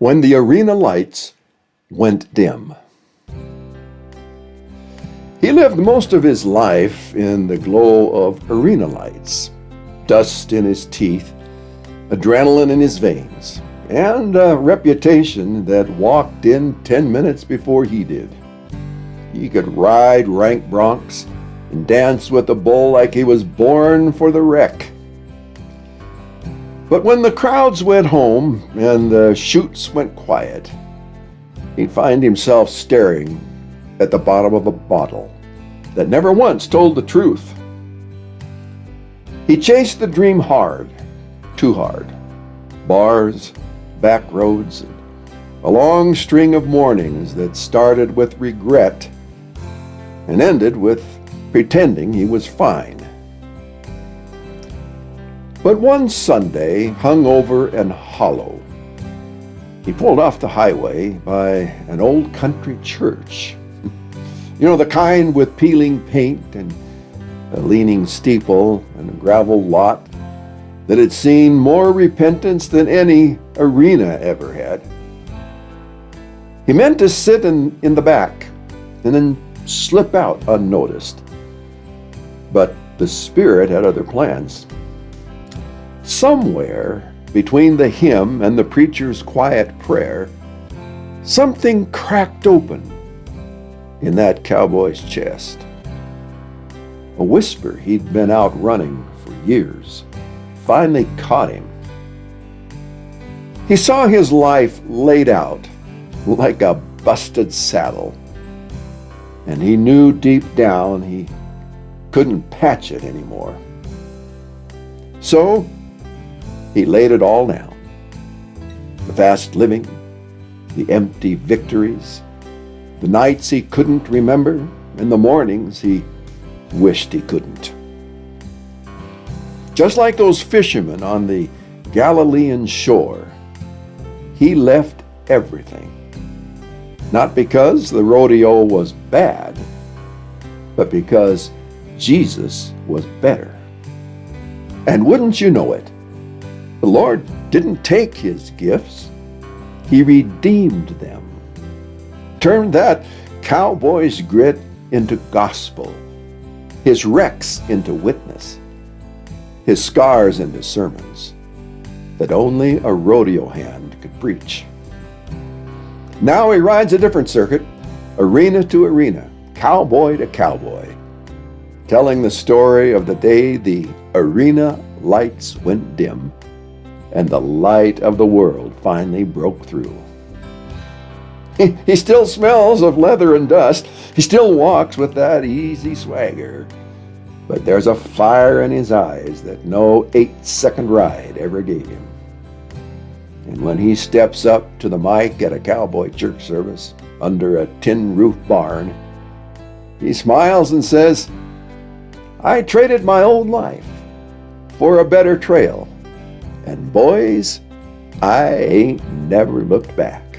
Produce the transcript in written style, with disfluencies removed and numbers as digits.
when the arena lights went dim. He lived most of his life in the glow of arena lights, dust in his teeth, adrenaline in his veins, and a reputation that walked in 10 minutes before he did. He could ride rank broncs and dance with the bull like he was born for the wreck. But when the crowds went home and the chutes went quiet, he'd find himself staring at the bottom of a bottle that never once told the truth. He chased the dream hard, too hard. Bars, back roads, and a long string of mornings that started with regret and ended with pretending he was fine. But one Sunday, hungover and hollow, he pulled off the highway by an old country church. You know, the kind with peeling paint and a leaning steeple and a gravel lot that had seen more repentance than any arena ever had. He meant to sit in the back and then slip out unnoticed. But the Spirit had other plans. Somewhere between the hymn and the preacher's quiet prayer, something cracked open in that cowboy's chest. A whisper he'd been out running for years finally caught him. He saw his life laid out like a busted saddle, and he knew deep down he couldn't patch it anymore. So he laid it all down. The fast living, the empty victories, the nights he couldn't remember, and the mornings he wished he couldn't. Just like those fishermen on the Galilean shore, he left everything. Not because the rodeo was bad, but because Jesus was better. And wouldn't you know it, the Lord didn't take his gifts, he redeemed them. Turned that cowboy's grit into gospel, his wrecks into witness, his scars into sermons that only a rodeo hand could preach. Now he rides a different circuit, arena to arena, cowboy to cowboy, telling the story of the day the arena lights went dim and the light of the world finally broke through. He still smells of leather and dust. He still walks with that easy swagger. But there's a fire in his eyes that no 8-second ride ever gave him. And when he steps up to the mic at a cowboy church service under a tin-roof barn, he smiles and says, "I traded my old life for a better trail. And boys, I ain't never looked back."